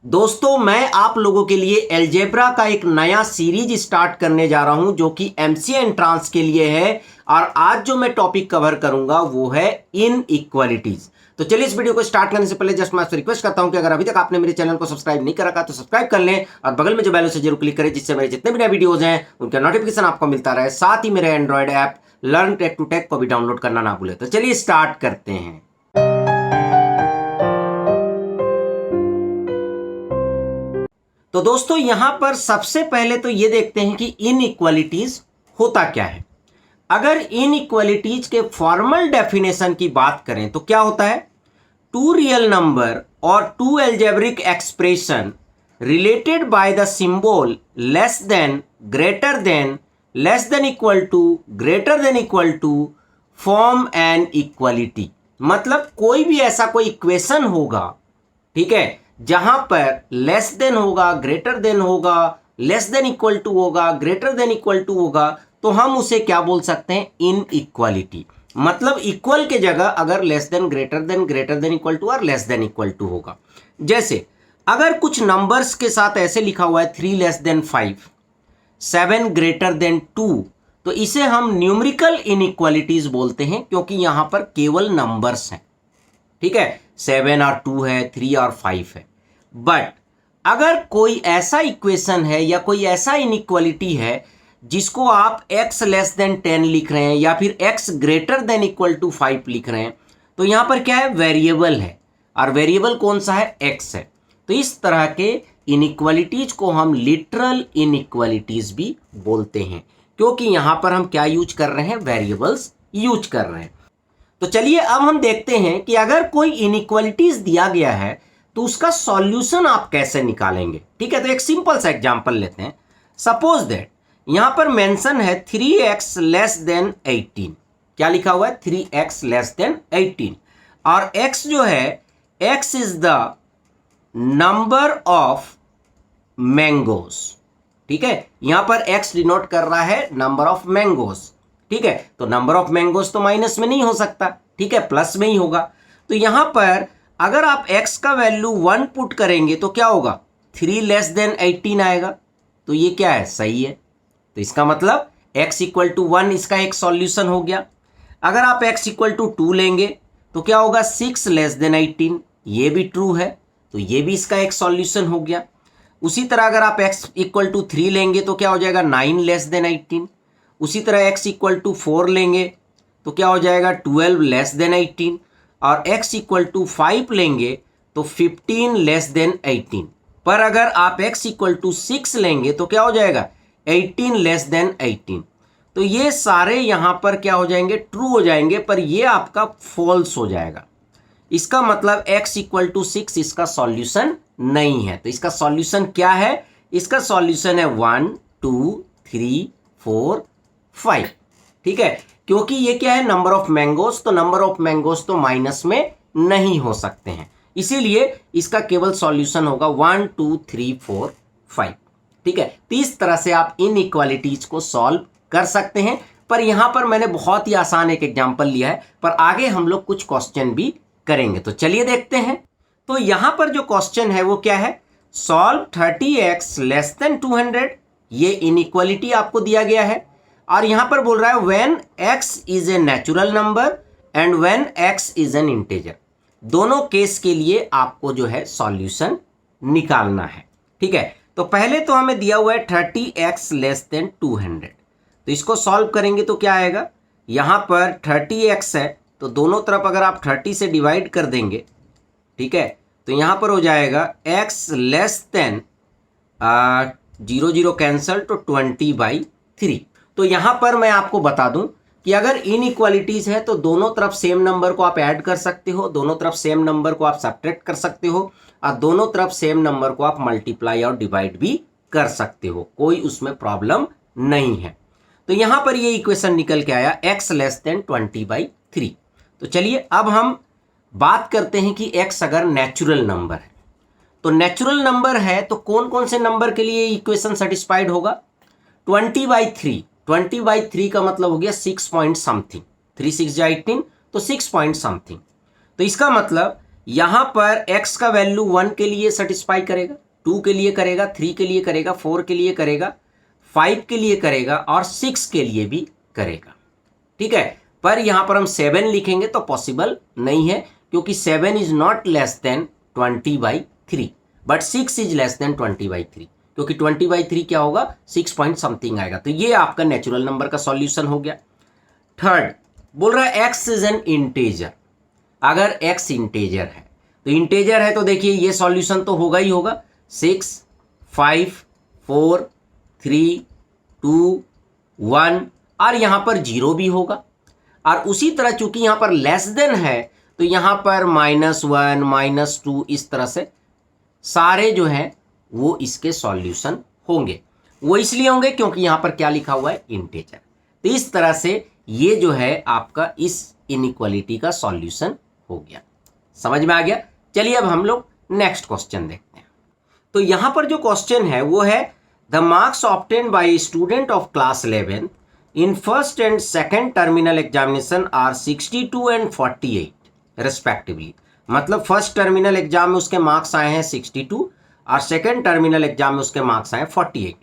दोस्तों मैं आप लोगों के लिए अलजेब्रा का एक नया सीरीज स्टार्ट करने जा रहा हूं जो कि एमसीए एंट्रांस के लिए है। और आज जो मैं टॉपिक कवर करूंगा वो है इनइक्वालिटीज। तो चलिए इस वीडियो को स्टार्ट करने से पहले जस्ट मैं आपसे रिक्वेस्ट करता हूं कि अगर अभी तक आपने मेरे चैनल को सब्सक्राइब नहीं कर रखा तो सब्सक्राइब कर लें और बगल में जो बेल से जरूर क्लिक करें जिससे मेरे जितने भी नए वीडियोज हैं उनका नोटिफिकेशन आपको मिलता रहे। साथ ही मेरे Android app learn tech to tech को भी डाउनलोड करना ना भूलें। तो चलिए स्टार्ट करते हैं। तो दोस्तों यहां पर सबसे पहले तो ये देखते हैं कि इनइक्वालिटीज होता क्या है। अगर इनइक्वालिटीज के फॉर्मल डेफिनेशन की बात करें तो क्या होता है, टू रियल नंबर और two algebraic expression related by the symbol less than, greater than, less than equal to, greater than equal to form an equality. मतलब कोई भी ऐसा कोई इक्वेशन होगा, ठीक है, जहां पर लेस देन होगा, ग्रेटर देन होगा, लेस देन इक्वल टू होगा, ग्रेटर देन इक्वल टू होगा, तो हम उसे क्या बोल सकते हैं, इनइक्वालिटी। मतलब इक्वल के जगह अगर less than, greater than equal to और लेस देन इक्वल टू होगा। जैसे अगर कुछ नंबर्स के साथ ऐसे लिखा हुआ है 3 लेस देन 5, 7 ग्रेटर देन 2, तो इसे हम न्यूमेरिकल इनइक्वालिटीज बोलते हैं क्योंकि यहां पर केवल नंबर्स हैं। ठीक है, 7 और 2 है, 3 और 5 है। बट अगर कोई ऐसा इक्वेशन है या कोई ऐसा इनइक्वालिटी है जिसको आप x लेस देन 10 लिख रहे हैं या फिर x greater than equal to 5 लिख रहे हैं, तो यहां पर क्या है, वेरिएबल है और वेरिएबल कौन सा है, x है। तो इस तरह के इनइक्वालिटीज को हम लिटरल इनइक्वालिटीज भी बोलते हैं क्योंकि यहां पर हम क्या यूज कर रहे हैं, वेरिएबल्स यूज कर रहे हैं। तो चलिए अब हम देखते हैं कि अगर कोई इनइक्वालिटीज दिया गया है तो उसका सॉल्यूशन आप कैसे निकालेंगे। ठीक है, तो एक सिंपल सा एग्जांपल लेते हैं। सपोज दैट यहां पर मेंशन है 3x लेस देन 18। क्या लिखा हुआ है, 3x लेस देन 18। और x जो है, x is the number of mangoes. ठीक है, यहां पर x डिनोट कर रहा है नंबर ऑफ मैंगोज। ठीक है, तो नंबर ऑफ मैंगोज तो माइनस में नहीं हो सकता, ठीक है, प्लस में ही होगा। तो यहां पर अगर आप x का वैल्यू 1 पुट करेंगे तो क्या होगा, 3 लेस देन 18 आएगा। तो ये क्या है, सही है। तो इसका मतलब x इक्वल टू 1 इसका एक सॉल्यूशन हो गया। अगर आप x इक्वल टू 2 लेंगे तो क्या होगा, 6 लेस देन 18, ये भी ट्रू है, तो ये भी इसका एक सॉल्यूशन हो गया। उसी तरह अगर आप x इक्वल टू 3 लेंगे तो क्या हो जाएगा, 9 लेस देन 18। उसी तरह x इक्वल टू 4 लेंगे तो क्या हो जाएगा, 12 लेस देन 18। और x इक्वल टू 5 लेंगे तो 15 लेस देन 18। पर अगर आप x इक्वल टू 6 लेंगे तो क्या हो जाएगा, 18 लेस देन 18। तो ये सारे यहां पर क्या हो जाएंगे, ट्रू हो जाएंगे, पर ये आपका फॉल्स हो जाएगा। इसका मतलब x इक्वल टू 6 इसका सॉल्यूशन नहीं है। तो इसका सॉल्यूशन क्या है, इसका सॉल्यूशन है 1 2 3 4 5। ठीक है, क्योंकि ये क्या है, नंबर ऑफ मैंगोज, तो नंबर ऑफ मैंगोज तो माइनस में नहीं हो सकते हैं, इसीलिए इसका केवल सॉल्यूशन होगा 1 2 3 4 5। ठीक है, तो इस तरह से आप इनइक्वालिटीज को सॉल्व कर सकते हैं। पर यहां पर मैंने बहुत ही आसान एक एग्जांपल लिया है, पर आगे हम लोग कुछ क्वेश्चन भी करेंगे। तो चलिए देखते हैं। तो यहां पर जो क्वेश्चन है वो क्या है, सॉल्व 30x लेस देन 200। ये इनइक्वालिटी आपको दिया गया है और यहां पर बोल रहा है when x is a natural number and when x is an integer. दोनों केस के लिए आपको जो है सॉल्यूशन निकालना है। ठीक है, तो पहले तो हमें दिया हुआ है 30x लेस देन 200। तो इसको सॉल्व करेंगे तो क्या आएगा, यहां पर 30x है तो दोनों तरफ अगर आप 30 से डिवाइड कर देंगे, ठीक है, तो यहां पर हो जाएगा x लेस देन 0 0 कैंसल तो 20/3। तो यहां पर मैं आपको बता दूं कि अगर इनइक्वालिटीज है तो दोनों तरफ सेम नंबर को आप ऐड कर सकते हो, दोनों तरफ सेम नंबर को आप सब्ट्रैक्ट कर सकते हो और दोनों तरफ सेम नंबर को आप मल्टीप्लाई और डिवाइड भी कर सकते हो, कोई उसमें प्रॉब्लम नहीं है। तो यहां पर ये इक्वेशन निकल के आया x लेस देन 20/3। तो चलिए अब हम बात करते हैं कि x अगर नेचुरल नंबर है, तो नेचुरल नंबर है तो कौन कौन से नंबर के लिए इक्वेशन सेटिस्फाइड होगा, 20/3। 20/3 का मतलब हो गया 6 पॉइंट समथिंग, 3 6 18 तो 6 पॉइंट समथिंग। तो इसका मतलब यहां पर x का वैल्यू 1 के लिए सेटिस्फाई करेगा, 2 के लिए करेगा, 3 के लिए करेगा, 4 के लिए करेगा, 5 के लिए करेगा और 6 के लिए भी करेगा। ठीक है, पर यहां पर हम 7 लिखेंगे तो पॉसिबल नहीं है, क्योंकि 7 is not less than 20/3, but 6 is less than 20/3, क्योंकि 20/3 क्या होगा, 6 पॉइंट समथिंग आएगा। तो ये आपका नेचुरल नंबर का सॉल्यूशन हो गया। थर्ड बोल रहा है x इज एन इंटेजर। अगर x इंटेजर है तो इंटेजर है तो देखिए ये सॉल्यूशन तो होगा ही होगा, 6, 5, 4, 3, 2, 1 और यहां पर 0 भी होगा। और उसी तरह चूंकि यहां पर लेस देन है तो यहां पर -1, -2 इस तरह से सारे जो हैं वो इसके सॉल्यूशन होंगे। वो इसलिए होंगे क्योंकि यहां पर क्या लिखा हुआ है, इंटेजर। तो इस तरह से ये जो है आपका इस इनइक्वालिटी का सॉल्यूशन हो गया। समझ में आ गया? चलिए अब हम लोग नेक्स्ट क्वेश्चन देखते हैं। तो यहां पर जो क्वेश्चन है वो है the marks obtain by student of class 11 in first and second terminal examination are 62 and 48 respectively. मतलब फर्स्ट टर्मिनल एग्जाम में उसके मार्क्स आए हैं 62 और सेकेंड टर्मिनल एग्जाम में उसके मार्क्स आए हैं 48।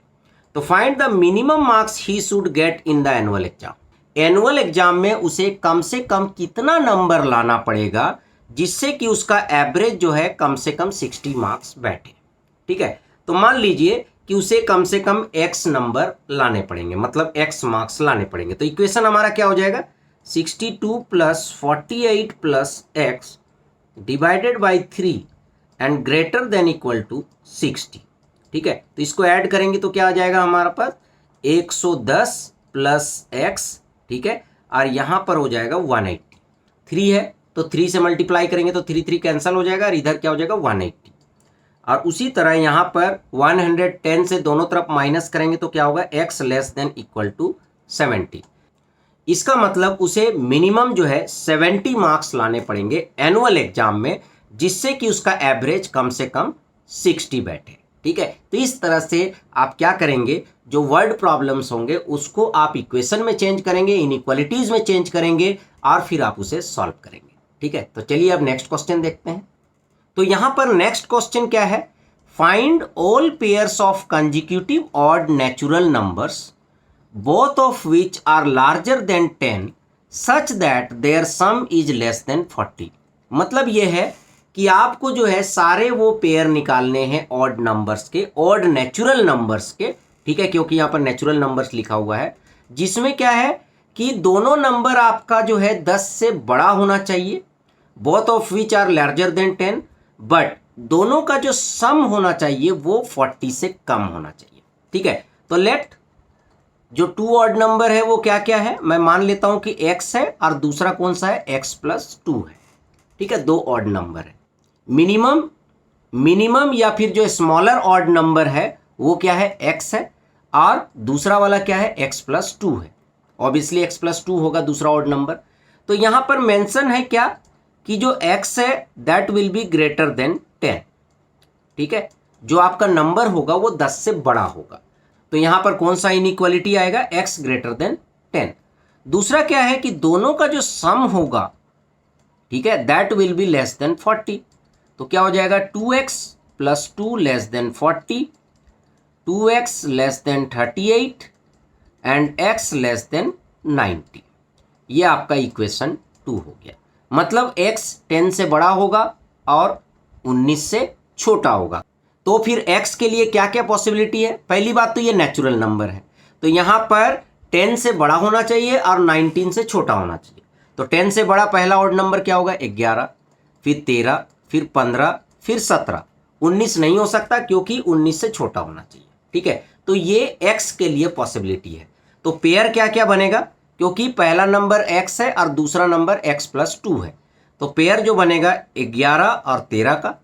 तो find the minimum marks he should get in the annual exam. Annual exam में उसे कम से कम कितना नंबर लाना पड़ेगा जिससे कि उसका एवरेज जो है कम से कम 60 मार्क्स बैठे। ठीक है, तो मान लीजिए कि उसे कम से कम x नंबर लाने पड़ेंगे, मतलब x मार्क्स लाने पड़ेंगे। तो इक्वेशन हमारा क्या हो जाएगा, 62 + 48 + x divided by 3 and greater than equal to 60। ठीक है, तो इसको ऐड करेंगे तो क्या आ जाएगा हमारे पास 110 + x। ठीक है, और यहां पर हो जाएगा 180। 3 है तो 3 से मल्टीप्लाई करेंगे तो 3 3 कैंसिल हो जाएगा और इधर क्या हो जाएगा 180। और उसी तरह यहां पर 110 से दोनों तरफ माइनस करेंगे तो क्या होगा x less than equal to 70। इसका मतलब उसे मिनिमम जो है 70 मार्क्स लाने पड़ेंगे एनुअल एग्जाम में, जिससे कि उसका एवरेज कम से कम 60 बैठे। ठीक है, तो इस तरह से आप क्या करेंगे, जो वर्ड प्रॉब्लम्स होंगे उसको आप इक्वेशन में चेंज करेंगे, इनइक्वालिटीज में चेंज करेंगे और फिर आप उसे सॉल्व करेंगे। ठीक है, तो चलिए अब नेक्स्ट क्वेश्चन देखते हैं। तो यहां पर नेक्स्ट क्वेश्चन क्या है, find all pairs of consecutive odd natural numbers both of which are larger than 10 such that their sum is less than 40। मतलब ये है कि आपको जो है सारे वो पेयर निकालने हैं ऑड नंबर्स के, ऑड नेचुरल नंबर्स के। ठीक है, क्योंकि यहाँ पर नेचुरल नंबर्स लिखा हुआ है, जिसमें क्या है कि दोनों नंबर आपका जो है 10 से बड़ा होना चाहिए, both of which are larger than 10, but दोनों का जो सम होना चाहिए वो 40 से कम होना चाहिए। ठीक है, तो लेट जो 2 ऑड नंबर है वो क्या क्या है, मैं मान लेता हूं कि x है और दूसरा कौन सा है, x + 2 है। ठीक है, 2 ऑड नंबर है। मिनिमम या फिर जो स्मॉलर ऑड नंबर है वो क्या है, x है, और दूसरा वाला क्या है, x + 2 है। ऑब्वियसली x + 2 होगा दूसरा ऑड नंबर। तो यहां पर मेंशन है क्या कि जो x है that will be greater than 10। ठीक है, जो आपका नंबर होगा वो 10 से बड़ा होगा। तो यहां पर कौन सा इनइक्वालिटी आएगा, x ग्रेटर देन 10। दूसरा क्या है कि दोनों का जो सम होगा, ठीक है, that will be less than 40। तो क्या हो जाएगा, 2x + 2 less then 40, 2x less than 38 and x less then 90। ये आपका इक्वेशन 2 हो गया। मतलब x 10 से बड़ा होगा और 19 से छोटा होगा। तो फिर x के लिए क्या क्या पॉसिबिलिटी है, पहली बात तो ये नेचुरल नंबर है, तो यहां पर 10 से बड़ा होना चाहिए और 19 से छोटा होना चाहिए। तो 10 से बड़ा पहला ऑड नंबर क्या होगा, 11, फिर 13, फिर 15, फिर 17। 19 नहीं हो सकता क्योंकि 19 से छोटा होना चाहिए। ठीक है, तो ये x के लिए पॉसिबिलिटी है। तो पेयर क्या क्या बनेगा, क्योंकि पहला नंबर x है और दूसरा नंबर x + 2 है, तो पेयर जो बनेगा 11 और 13 का।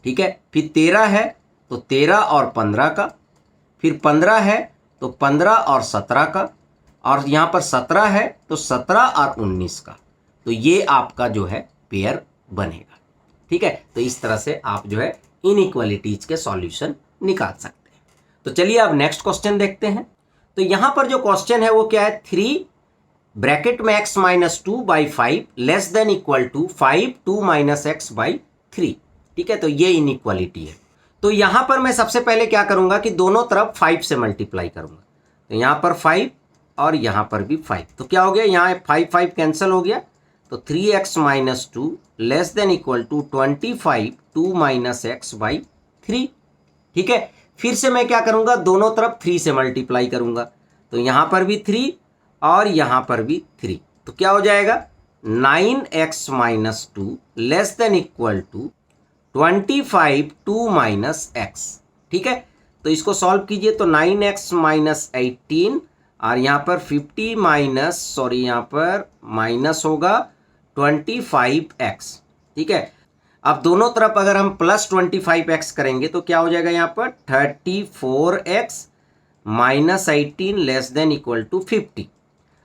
ठीक है, फिर 13 है तो 13 और 15 का, फिर 15 है तो 15 और 17 का, और यहाँ पर 17 है तो 17 और 19 का। तो ये आपका जो है पेयर बनेगा। ठीक है, तो इस तरह से आप जो है इनइक्वालिटीज के सॉल्यूशन निकाल सकते हैं। तो चलिए अब नेक्स्ट क्वेश्चन देखते हैं। तो यहाँ पर जो क्वेश्चन है वो क्या है, 3 ब्रैकेट में x - 2/5 less than equal to 5 2 - x/3। 3। ठीक है, तो ये इनइक्वालिटी है। तो यहां पर मैं सबसे पहले क्या करूंगा कि दोनों तरफ 5 से मल्टीप्लाई करूंगा। तो यहां पर 5 और यहां पर भी 5, तो क्या हो गया, यहां 5 5 कैंसिल हो गया, तो 3x minus 2 less than equal to 25 2 minus x by 3। ठीक है, फिर से मैं क्या करूंगा, दोनों तरफ 3 से मल्टीप्लाई करूंगा। तो यहां पर भी 3 और यहां पर भी 3, तो क्या हो जाएगा 9x minus 2 less than equal to 25 2 minus x. ठीक है, तो इसको सॉल्व कीजिए, तो 9x माइनस 18 और यहाँ पर 50 माइनस यहाँ पर माइनस होगा 25x। ठीक है, अब दोनों तरफ अगर हम प्लस 25x करेंगे तो क्या हो जाएगा, यहाँ पर 34x minus 18 less than equal to 50,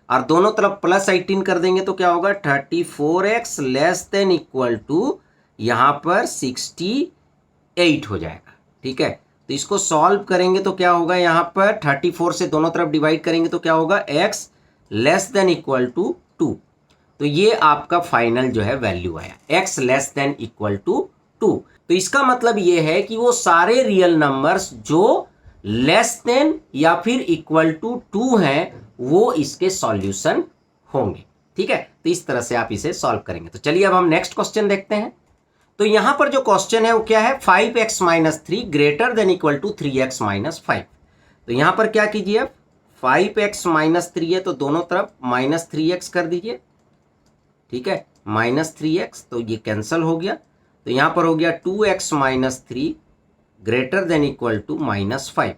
और दोनों तरफ प्लस 18 कर देंगे तो क्या होगा 34x less than equal to यहाँ पर 68 हो जाएगा। ठीक है, तो इसको सॉल्व करेंगे तो क्या होगा, यहाँ पर 34 से दोनों तरफ डिवाइड करेंगे तो क्या होगा x less than equal to 2। तो ये आपका फाइनल जो है वैल्यू आया, x less than equal to 2। तो इसका मतलब ये है कि वो सारे रियल नंबर्स जो लेस देन या फिर इक्वल टू 2 हैं वो इसके सॉल्यूशन होंगे। ठीक है, तो इस तरह से आप इसे सॉल्व करेंगे। तो चलिए अब हम नेक्स्ट क्वेश्चन देखते हैं। तो यहां पर जो क्वेश्चन है वो क्या है, 5x minus 3 greater than equal to 3x minus 5। तो यहां पर क्या कीजिए, अब 5x माइनस 3 है तो दोनों तरफ माइनस 3x कर दीजिए। ठीक है, माइनस 3x तो ये कैंसिल हो गया, तो यहां पर हो गया 2x minus 3 greater than equal to minus 5।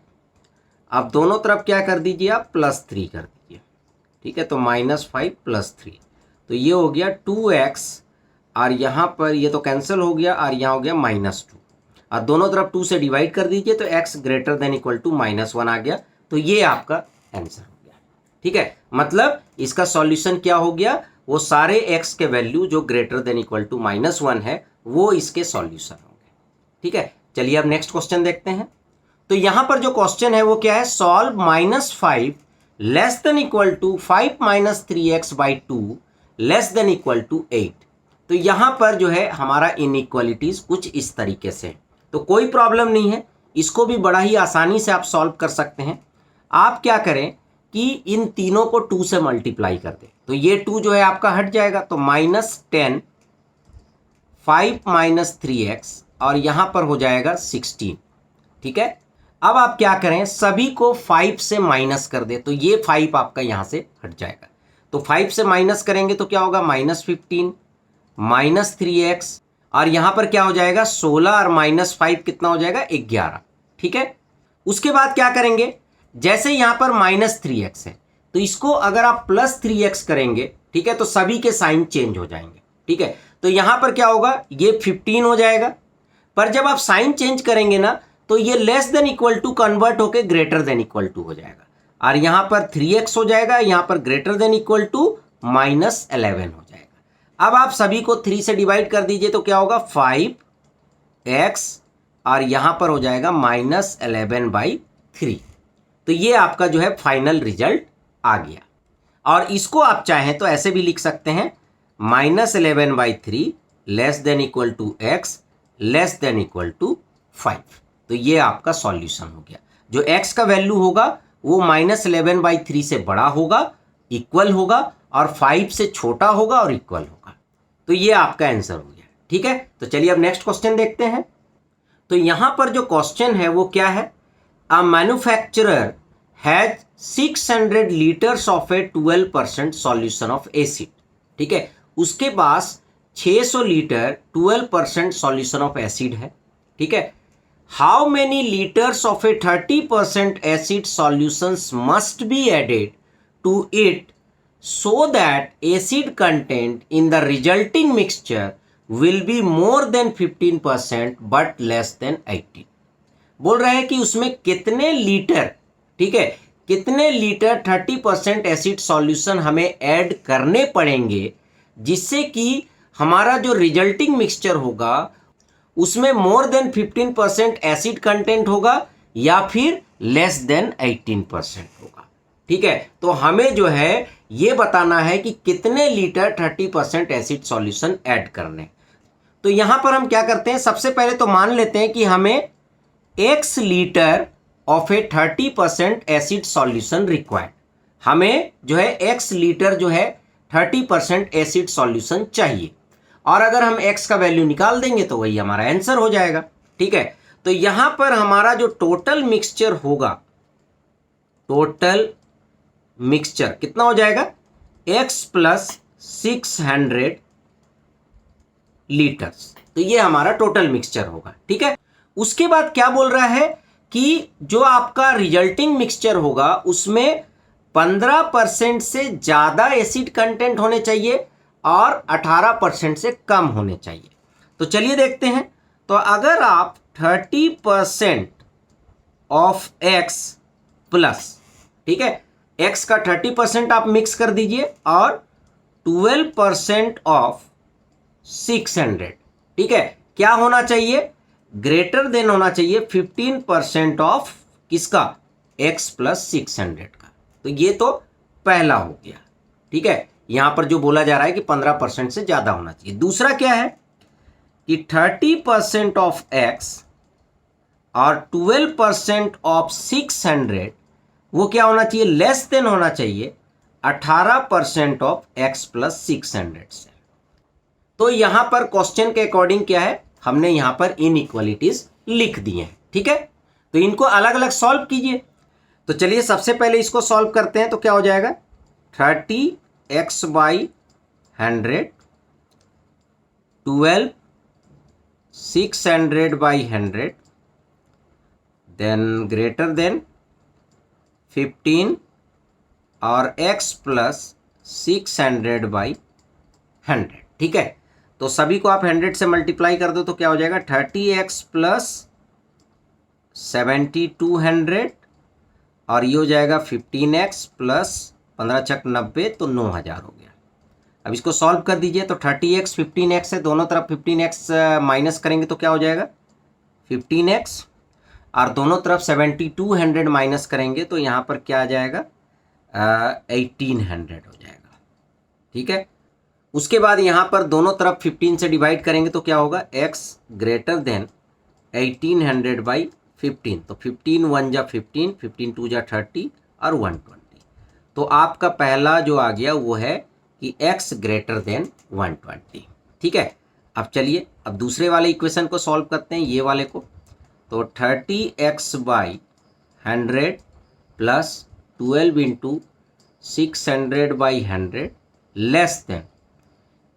अब दोनों तरफ क्या कर दीजिए, आप प्लस 3 कर दीजिए। ठीक है, तो माइनस 5 प्लस 3, तो ये हो गया 2x और यहाँ पर ये तो कैंसिल हो गया और यहाँ हो गया माइनस 2, और दोनों तरफ 2 से डिवाइड कर दीजिए तो x greater than equal to minus 1 आ गया। तो ये आपका आंसर हो गया। ठीक है, मतलब इसका सॉल्यूशन क्या हो गया, वो सारे x के वैल्यू जो greater than equal to minus 1 है वो इसके सॉल्यूशन होंगे। ठीक है, चलिए अब नेक्स्ट क्वेश्चन देखते हैं। तो यहां पर जो क्वेश्चन है वो क्या है, solve -5 less than equal to 5 minus 3x by 2 less than equal to 8। तो यहां पर जो है हमारा इनइक्वालिटीज कुछ इस तरीके से, तो कोई प्रॉब्लम नहीं है, इसको भी बड़ा ही आसानी से आप सॉल्व कर सकते हैं। आप क्या करें कि इन तीनों को 2 से मल्टीप्लाई कर दें, तो ये 2 जो है आपका हट जाएगा, तो -10 5 माइनस 3x और यहां पर हो जाएगा 16। ठीक है, अब आप क्या करें, सभी को 5 से माइनस कर दे, तो ये 5 आपका यहां से हट जाएगा, तो 5 से माइनस करेंगे तो क्या होगा -15 माइनस 3x और यहां पर क्या हो जाएगा 16 और -5 कितना हो जाएगा 11। ठीक है, उसके बाद क्या करेंगे, जैसे यहां पर -3x है तो इसको अगर आप +3x करेंगे, ठीक है, तो सभी के साइन चेंज हो जाएंगे। ठीक है, तो यहां पर क्या होगा, ये 15 हो जाएगा, पर जब आप साइन चेंज करेंगे ना तो ये less than equal to convert होके ग्रेटर देन इक्वल टू हो जाएगा, और यहां पर 3x हो जाएगा, यहां पर ग्रेटर देन इक्वल टू -11 हो जाएगा। अब आप सभी को 3 से डिवाइड कर दीजिए तो क्या होगा 5x और यहां पर हो जाएगा -11/3। तो ये आपका जो है फाइनल रिजल्ट आ गया, और इसको आप चाहें तो ऐसे भी लिख सकते हैं -11/3 less than equal to x less than equal to 5। तो ये आपका सॉल्यूशन हो गया। जो x का वैल्यू होगा वो -11/3 से बड़ा होगा, इक्वल होगा, और 5 से छोटा होगा और इक्वल होगा। तो ये आपका आंसर हो गया। ठीक है, तो चलिए अब नेक्स्ट क्वेश्चन देखते हैं। तो यहां पर जो क्वेश्चन है वो क्या है, a manufacturer has 600 litres of a 12% solution of acid. ठीक है, उसके पास 600 लीटर 12% सॉल्यूशन ऑफ एसिड है। ठीक है, how many litres of a 30% acid solutions must be added to it so that acid content in the resulting mixture will be more than 15% but less than 18। बोल रहा है कि उसमें कितने litre, ठीक है, कितने लीटर 30% एसिड सॉल्यूशन हमें ऐड करने पड़ेंगे जिससे कि हमारा जो रिजल्टिंग मिक्सचर होगा उसमें मोर देन 15% एसिड कंटेंट होगा या फिर लेस देन 18% होगा। ठीक है, तो हमें जो है ये बताना है कि कितने लीटर 30% एसिड सॉल्यूशन ऐड करने। तो यहां पर हम क्या करते हैं, सबसे पहले तो मान लेते हैं कि हमें x litre of a 30% acid solution required, हमें जो है x लीटर जो है 30% एसिड सॉल्यूशन चाहिए, और अगर हम x का वैल्यू निकाल देंगे तो वही हमारा आंसर हो जाएगा। ठीक है, तो यहां पर हमारा जो टोटल मिक्सचर होगा, टोटल मिक्सचर कितना हो जाएगा, x प्लस 600 लीटर्स, तो ये हमारा टोटल मिक्सचर होगा। ठीक है, उसके बाद क्या बोल रहा है कि जो आपका रिजल्टिंग मिक्सचर होगा उसमें 15% से ज्यादा एसिड कंटेंट होने चाहिए और 18% से कम होने चाहिए। तो चलिए देखते हैं। तो अगर आप 30% ऑफ x प्लस, ठीक है, x का 30% आप मिक्स कर दीजिए और 12% ऑफ 600, ठीक है, क्या होना चाहिए, ग्रेटर देन होना चाहिए 15% ऑफ किसका, x प्लस 600 का। तो ये तो पहला हो गया। ठीक है, यहां पर जो बोला जा रहा है कि 15% से ज्यादा होना चाहिए। दूसरा क्या है कि 30% ऑफ x और 12% ऑफ 600 वो क्या होना चाहिए, लेस देन होना चाहिए 18% ऑफ x प्लस 600 से। तो यहां पर क्वेश्चन के अकॉर्डिंग क्या है, हमने यहां पर इनइक्वालिटीज लिख दी हैं। ठीक है, तो इनको अलग अलग सॉल्व कीजिए। तो चलिए सबसे पहले इसको सॉल्व करते हैं। तो क्या हो जाएगा, 30x by 100, 12 600 by 100, then greater then 15 और x प्लस 600 बाई 100। ठीक है, तो सभी को आप 100 से मल्टीप्लाई कर दो तो क्या हो जाएगा, 30x प्लस 7200 और ये हो जाएगा 15x प्लस 15 छक 90, तो 9000 हो गया। अब इसको सॉल्व कर दीजिए। तो 30x 15x से दोनों तरफ 15x माइनस करेंगे तो क्या हो जाएगा, 15x, और दोनों तरफ 7200 माइनस करेंगे तो यहाँ पर क्या आ जाएगा, 1800 हो जाएगा। ठीक है, उसके बाद यहाँ पर दोनों तरफ 15 से डिवाइड करेंगे तो क्या होगा, x ग्रेटर देन 1800 बाई 15, तो 15 1 जा 15, 15 2 जा 30 और 120। तो आपका पहला जो आ गया वो है कि x ग्रेटर देन 120। ठीक है, अब चलिए अब दूसरे वाले इक्वेशन को सॉल्व करते हैं, ये वाले को। तो 30x by 100 plus 12 into 600 by 100 less than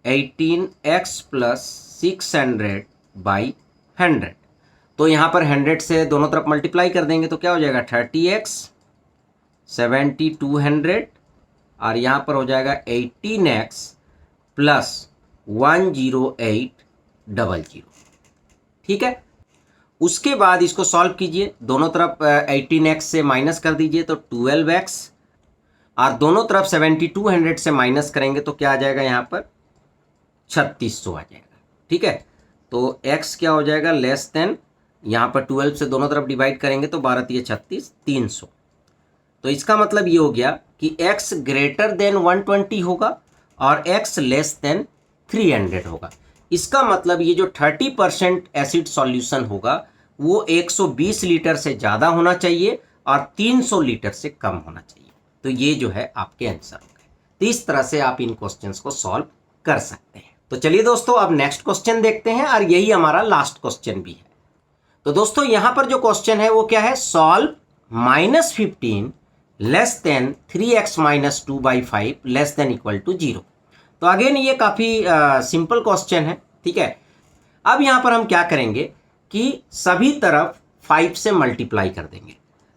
18x plus 600 by 100। तो यहाँ पर 100 से दोनों तरफ मल्टीप्लाई कर देंगे तो क्या हो जाएगा, 30x 7200 और यहाँ पर हो जाएगा 18x प्लस 10800। ठीक है, उसके बाद इसको सॉल्व कीजिए, दोनों तरफ 18x से माइनस कर दीजिए तो 12x, और दोनों तरफ 7200 से माइनस करेंगे तो क्या आ जाएगा, यहाँ पर 3600 आ जाएगा। ठीक है, तो x क्या हो जाएगा, लेस देन, यहाँ पर 12 से दोनों तरफ डिवाइड करेंगे तो 12 3 36, 300। तो इसका मतलब ये हो गया कि x ग्रेटर देन 120 होगा और x लेस देन 300 होगा। इसका मतलब ये जो 30% एसिड सॉल्यूशन होगा वो 120 लीटर से ज़्यादा होना चाहिए और 300 लीटर से कम होना चाहिए। तो ये जो है आपके आंसर हो गए। तो इस तरह से आप इन क्वेश्चंस को सॉल्व कर सकते हैं। तो चलिए दोस्तों अब नेक्स्ट क्वेश्चन देखते हैं और यही हमारा लास्ट क्वेश्चन भी है। तो दोस्तों यहां पर जो क्वेश्चन है वो क्या है, solve -15 less than 3x minus 2/5 less than equal to 0। तो अगेन ये काफ़ी सिंपल क्वेश्चन है। ठीक है, अब यहाँ पर हम क्या करेंगे कि सभी तरफ 5 से मल्टीप्लाई कर देंगे।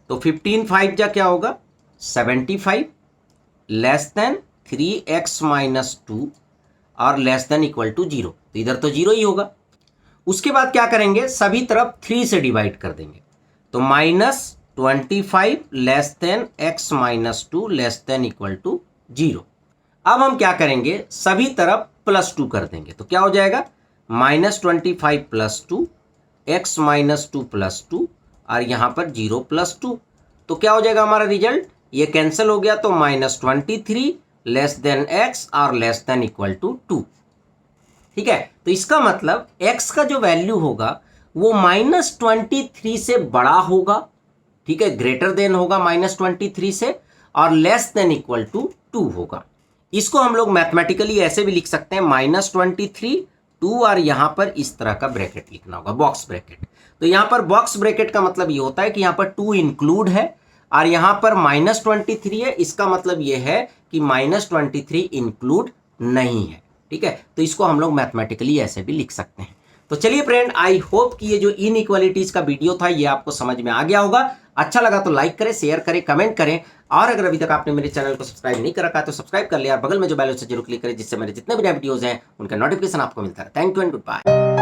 तो 15 5 जा क्या होगा, 75 लेस देन 3x माइनस 2 और लेस देन इक्वल टू 0। तो इधर तो 0 ही होगा। उसके बाद क्या करेंगे, सभी तरफ 3 से डिवाइड कर देंगे। तो -25 less than x minus 2 less than equal to 0। अब हम क्या करेंगे, सभी तरफ +2 कर देंगे। तो क्या हो जाएगा, -25 + 2 x माइनस 2 + 2 और यहाँ पर 0 + 2। तो क्या हो जाएगा हमारा रिजल्ट, ये कैंसिल हो गया। तो -23 लेस देन x और लेस देन इक्वल टू 2। ठीक है, तो इसका मतलब x का जो वैल्यू होगा वो -23 से बड़ा होगा, ठीक है, ग्रेटर देन होगा -23 से, और लेस देन इक्वल टू 2 होगा। इसको हम लोग मैथमेटिकली ऐसे भी लिख सकते हैं -23 2, और यहां पर इस तरह का ब्रैकेट लिखना होगा, बॉक्स ब्रैकेट। तो यहां पर बॉक्स ब्रैकेट का मतलब ये होता है कि यहां पर 2 इंक्लूड है और यहां पर -23 है, इसका मतलब ये है कि -23 इंक्लूड नहीं है, ठीक है। तो इसको हम लोग मैथमेटिकली ऐसे भी लिख सकते हैं। तो चलिए फ्रेंड, आई होप कि ये जो इनइक्वालिटीज का वीडियो था ये आपको समझ में आ गया होगा। अच्छा लगा तो लाइक करें, शेयर करें, कमेंट करें, और अगर अभी तक आपने मेरे चैनल को सब्सक्राइब नहीं कर रखा है तो सब्सक्राइब कर लिया, बगल में जो बेल है उसे जरूर क्लिक करें, जिससे मेरे जितने भी नए वीडियोज हैं उनका नोटिफिकेशन आपको मिलता है। Thank you and good bye.